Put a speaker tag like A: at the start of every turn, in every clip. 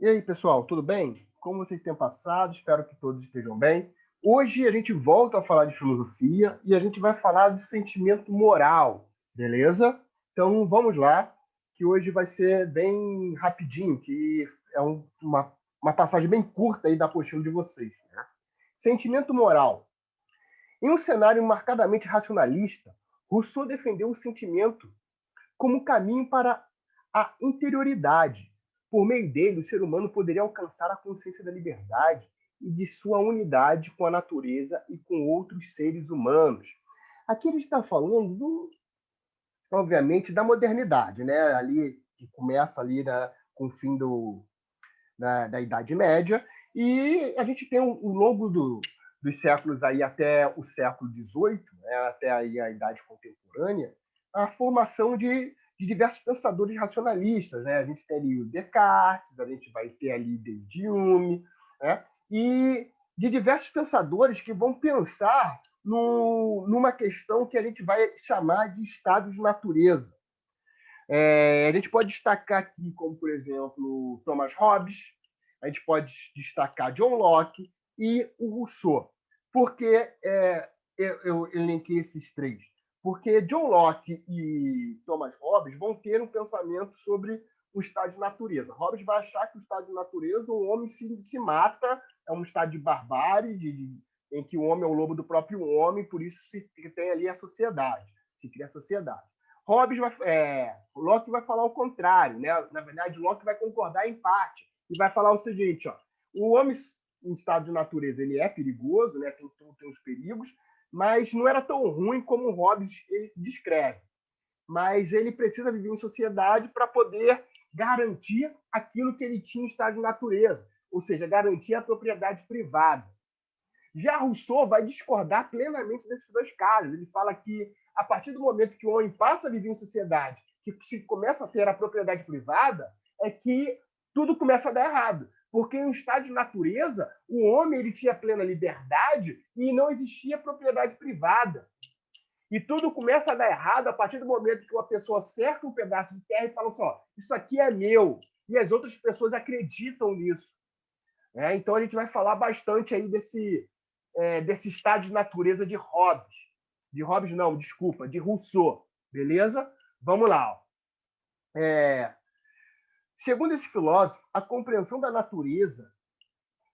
A: E aí, pessoal, tudo bem? Como vocês têm passado? Espero que todos estejam bem. Hoje a gente volta a falar de filosofia e a gente vai falar de sentimento moral, beleza? Então vamos lá, que hoje vai ser bem rapidinho, que é uma passagem bem curta aí da apostila de vocês, né? Sentimento moral. Em um cenário marcadamente racionalista, Rousseau defendeu o sentimento como caminho para a interioridade. Por meio dele, o ser humano poderia alcançar a consciência da liberdade e de sua unidade com a natureza e com outros seres humanos. Aqui ele está falando, obviamente, da modernidade, né? Ali que começa ali com o fim da Idade Média, e a gente tem ao longo dos séculos aí até o século XVIII, né, até aí a Idade Contemporânea, a formação de diversos pensadores racionalistas, né? A gente tem ali o Descartes, a gente vai ter ali David Hume, né? E de diversos pensadores que vão pensar numa questão que a gente vai chamar de estado de natureza. A gente pode destacar aqui, como por exemplo, Thomas Hobbes, a gente pode destacar John Locke e o Rousseau. Por que eu elenquei esses três? Porque John Locke e Thomas Hobbes vão ter um pensamento sobre o estado de natureza. Hobbes vai achar que o estado de natureza, o homem se mata, é um estado de barbárie, em que o homem é o lobo do próprio homem, por isso se tem ali a sociedade, se cria a sociedade. Locke vai falar o contrário, né? Na verdade, Locke vai concordar em parte e vai falar o seguinte: ó, o homem em estado de natureza ele é perigoso, né? Tem os perigos, mas não era tão ruim como o Hobbes ele descreve. Mas ele precisa viver em sociedade para poder garantir aquilo que ele tinha em estado de natureza, ou seja, garantir a propriedade privada. Já Rousseau vai discordar plenamente desses dois casos. Ele fala que, a partir do momento que o homem passa a viver em sociedade, que se começa a ter a propriedade privada, é que tudo começa a dar errado. Porque em um estado de natureza, o homem ele tinha plena liberdade e não existia propriedade privada. E tudo começa a dar errado a partir do momento que uma pessoa cerca um pedaço de terra e fala assim: ó, isso aqui é meu. E as outras pessoas acreditam nisso. Então a gente vai falar bastante aí desse estado de natureza de Hobbes. De Hobbes não, desculpa, de Rousseau. Beleza? Vamos lá. Segundo esse filósofo, a compreensão da natureza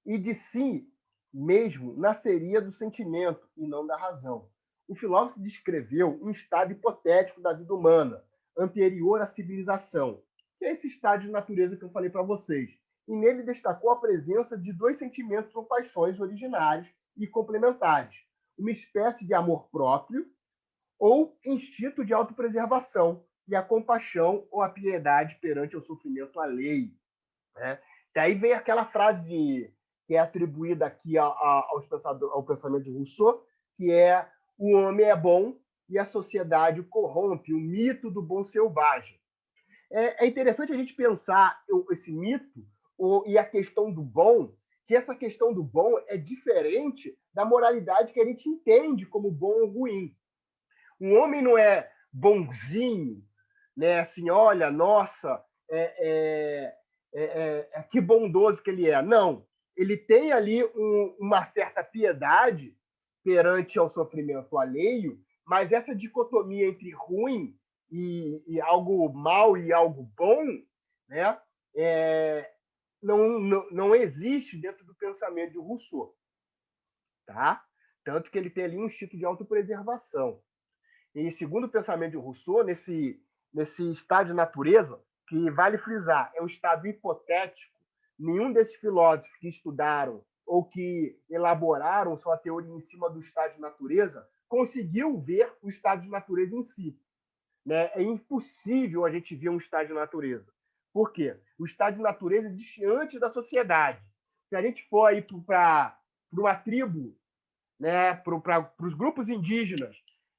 A: e de si mesmo nasceria do sentimento e não da razão. O filósofo descreveu um estado hipotético da vida humana, anterior à civilização, que é esse estado de natureza que eu falei para vocês. E nele destacou a presença de dois sentimentos ou paixões originários e complementares, uma espécie de amor próprio ou instinto de autopreservação, e a compaixão ou a piedade perante o sofrimento alheio. Né? Daí vem aquela frase que é atribuída aqui ao pensamento de Rousseau, que é: o homem é bom e a sociedade o corrompe, o mito do bom selvagem. É interessante a gente pensar esse mito e a questão do bom, que essa questão do bom é diferente da moralidade que a gente entende como bom ou ruim. Um homem não é bonzinho, né? Assim, olha, nossa, que bondoso que ele é. Não, ele tem ali uma certa piedade perante ao sofrimento alheio, mas essa dicotomia entre ruim e algo mal e algo bom, né? Não existe dentro do pensamento de Rousseau, tá? Tanto que ele tem ali um instinto de autopreservação. E segundo o pensamento de Rousseau, nesse estado de natureza, que vale frisar, é um estado hipotético, nenhum desses filósofos que estudaram ou que elaboraram sua teoria em cima do estado de natureza conseguiu ver o estado de natureza em si. Né? É impossível a gente ver um estado de natureza. Por quê? O estado de natureza existe antes da sociedade. Se a gente for aí para uma tribo, né, para os grupos indígenas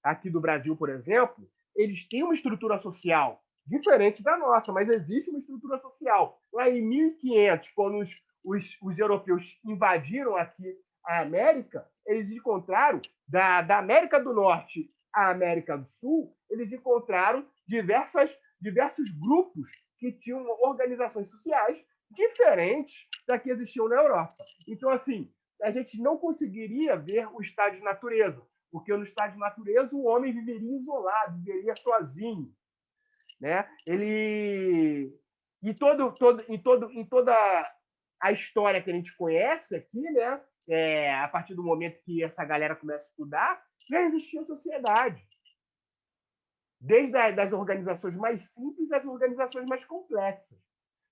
A: aqui do Brasil, por exemplo, eles têm uma estrutura social diferente da nossa, mas existe uma estrutura social. Lá em 1500, quando os europeus invadiram aqui a América, eles encontraram, da América do Norte à América do Sul, eles encontraram diversos grupos que tinham organizações sociais diferentes da que existiam na Europa. Então, assim, a gente não conseguiria ver o estado de natureza, porque no estado de natureza o homem viveria isolado, viveria sozinho, né? Ele em toda a história que a gente conhece aqui, né? A partir do momento que essa galera começa a estudar, já existia sociedade, desde das organizações mais simples às organizações mais complexas.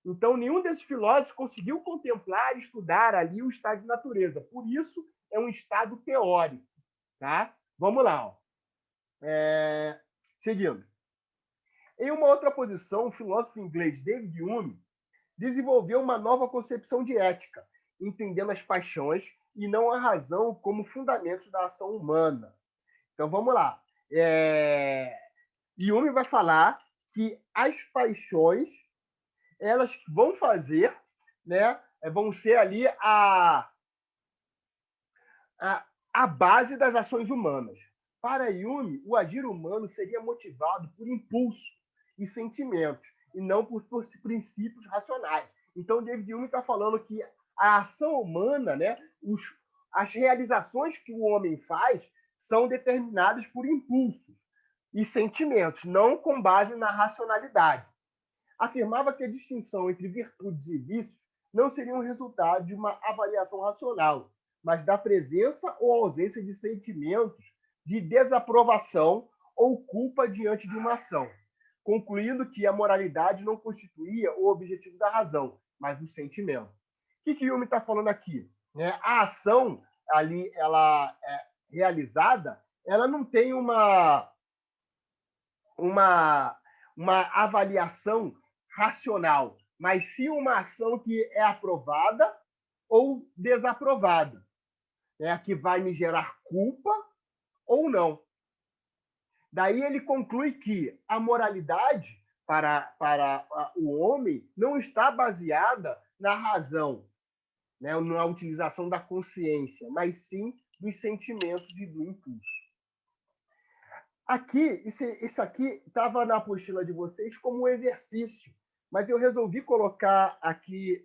A: Então, nenhum desses filósofos conseguiu contemplar e estudar ali o estado de natureza. Por isso, é um estado teórico. Tá? Vamos lá. Ó. Seguindo. Em uma outra posição, o filósofo inglês David Hume desenvolveu uma nova concepção de ética, entendendo as paixões e não a razão como fundamentos da ação humana. Então, vamos lá. Hume vai falar que as paixões elas vão fazer, né, vão ser ali a base das ações humanas. Para Hume, o agir humano seria motivado por impulso e sentimentos, e não por princípios racionais. Então, David Hume está falando que a ação humana, né, as realizações que o homem faz, são determinadas por impulsos e sentimentos, não com base na racionalidade. Afirmava que a distinção entre virtudes e vícios não seria um resultado de uma avaliação racional, mas da presença ou ausência de sentimentos de desaprovação ou culpa diante de uma ação, concluindo que a moralidade não constituía o objetivo da razão, mas do sentimento. O que Hume está falando aqui? A ação ali, ela é realizada, ela não tem uma avaliação racional, mas sim uma ação que é aprovada ou desaprovada, que vai me gerar culpa ou não. Daí ele conclui que a moralidade para o homem não está baseada na razão, né, na utilização da consciência, mas sim dos sentimentos e do impulso. Aqui, isso aqui estava na apostila de vocês como um exercício, mas eu resolvi colocar aqui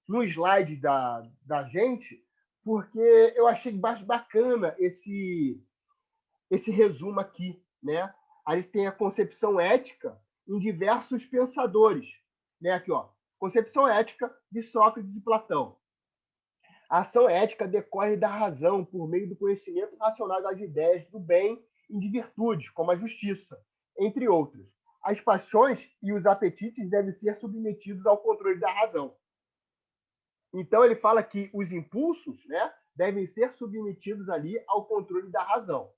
A: no slide da gente, porque eu achei bacana esse resumo aqui, né? A gente tem a concepção ética em diversos pensadores, né? Aqui, ó, concepção ética de Sócrates e Platão. A ação ética decorre da razão por meio do conhecimento racional das ideias do bem e de virtudes, como a justiça, entre outros. As paixões e os apetites devem ser submetidos ao controle da razão. Então, ele fala que os impulsos, né, devem ser submetidos ali ao controle da razão.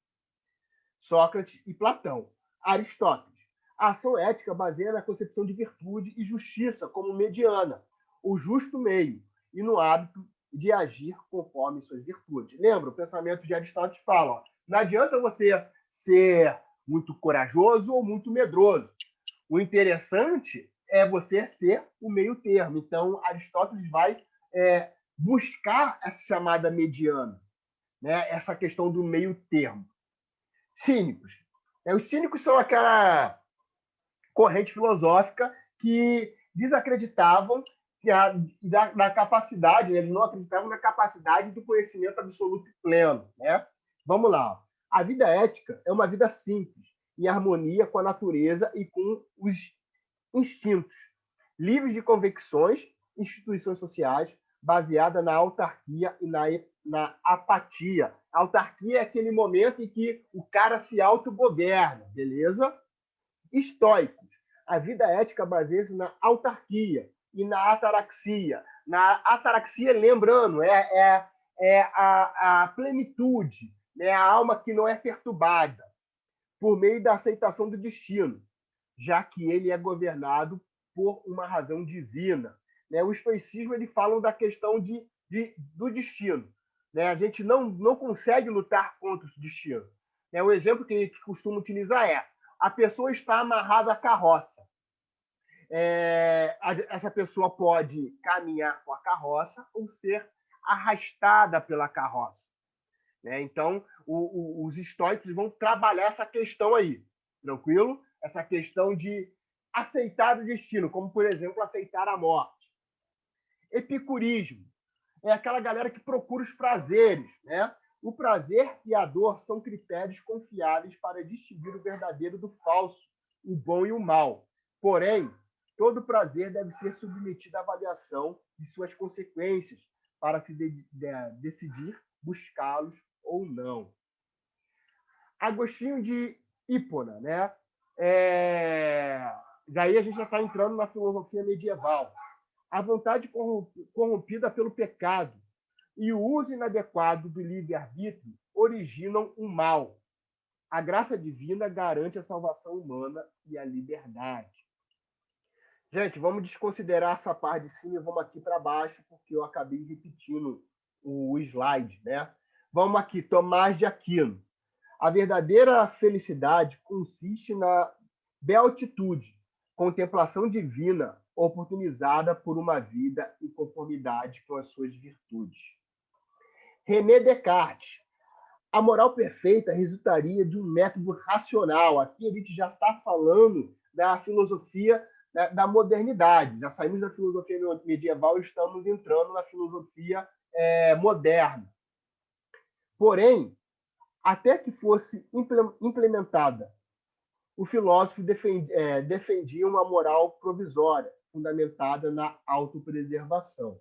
A: Sócrates e Platão. Aristóteles. A ação ética baseia na concepção de virtude e justiça como mediana, o justo meio, e no hábito de agir conforme suas virtudes. Lembra? O pensamento de Aristóteles fala, ó, não adianta você ser muito corajoso ou muito medroso. O interessante é você ser o meio termo. Então, Aristóteles vai buscar essa chamada mediana, né? Essa questão do meio termo. Cínicos. Os cínicos são aquela corrente filosófica que desacreditavam da capacidade, né? Eles não acreditavam na capacidade do conhecimento absoluto e pleno. Né? Vamos lá. A vida ética é uma vida simples, em harmonia com a natureza e com os instintos, livres de convicções, instituições sociais, baseada na autarquia e na apatia. A autarquia é aquele momento em que o cara se autogoverna, beleza? Estoicos. A vida ética baseia-se na autarquia e na ataraxia. Na ataraxia, lembrando, é a plenitude, né? A alma que não é perturbada, por meio da aceitação do destino, já que ele é governado por uma razão divina. Né? O estoicismo ele fala da questão do destino. Né? A gente não consegue lutar contra o destino. Né? O exemplo que costuma utilizar é a pessoa está amarrada à carroça. Essa pessoa pode caminhar com a carroça ou ser arrastada pela carroça. Né? Então, os estoicos vão trabalhar essa questão aí, tranquilo? Essa questão de aceitar o destino, como, por exemplo, aceitar a morte. Epicurismo é aquela galera que procura os prazeres, né? O prazer e a dor são critérios confiáveis para distinguir o verdadeiro do falso, o bom e o mal. Porém, todo prazer deve ser submetido à avaliação de suas consequências para se decidir buscá-los ou não. Agostinho de Hipona, né? Daí a gente já está entrando na filosofia medieval. A vontade corrompida pelo pecado e o uso inadequado do livre-arbítrio originam o mal. A graça divina garante a salvação humana e a liberdade. Gente, vamos desconsiderar essa parte de cima e vamos aqui para baixo, porque eu acabei repetindo o slide, né? Vamos aqui, Tomás de Aquino. A verdadeira felicidade consiste na beatitude, contemplação divina oportunizada por uma vida em conformidade com as suas virtudes. René Descartes. A moral perfeita resultaria de um método racional. Aqui a gente já está falando da filosofia da modernidade. Já saímos da filosofia medieval e estamos entrando na filosofia moderna. Porém, até que fosse implementada, o filósofo defendia uma moral provisória, fundamentada na autopreservação.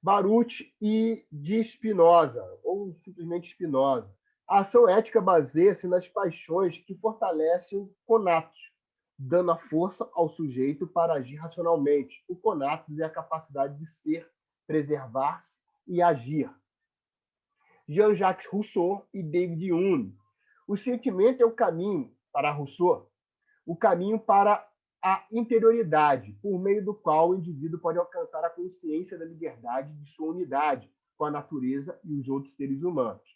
A: Baruch e de Spinoza, ou simplesmente Spinoza. A ação ética baseia-se nas paixões que fortalecem o conatus, dando a força ao sujeito para agir racionalmente. O conatus é a capacidade de ser, preservar-se e agir. Jean-Jacques Rousseau e David Hume. O sentimento é o caminho, para Rousseau, o caminho para a interioridade, por meio do qual o indivíduo pode alcançar a consciência da liberdade de sua unidade com a natureza e os outros seres humanos.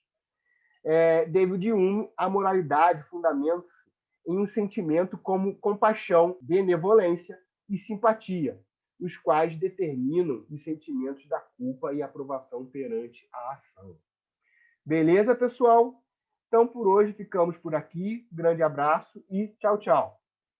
A: David Hume, a moralidade fundamenta-se em um sentimento como compaixão, benevolência e simpatia, os quais determinam os sentimentos da culpa e aprovação perante a ação. Beleza, pessoal? Então, por hoje, ficamos por aqui. Grande abraço e tchau, tchau.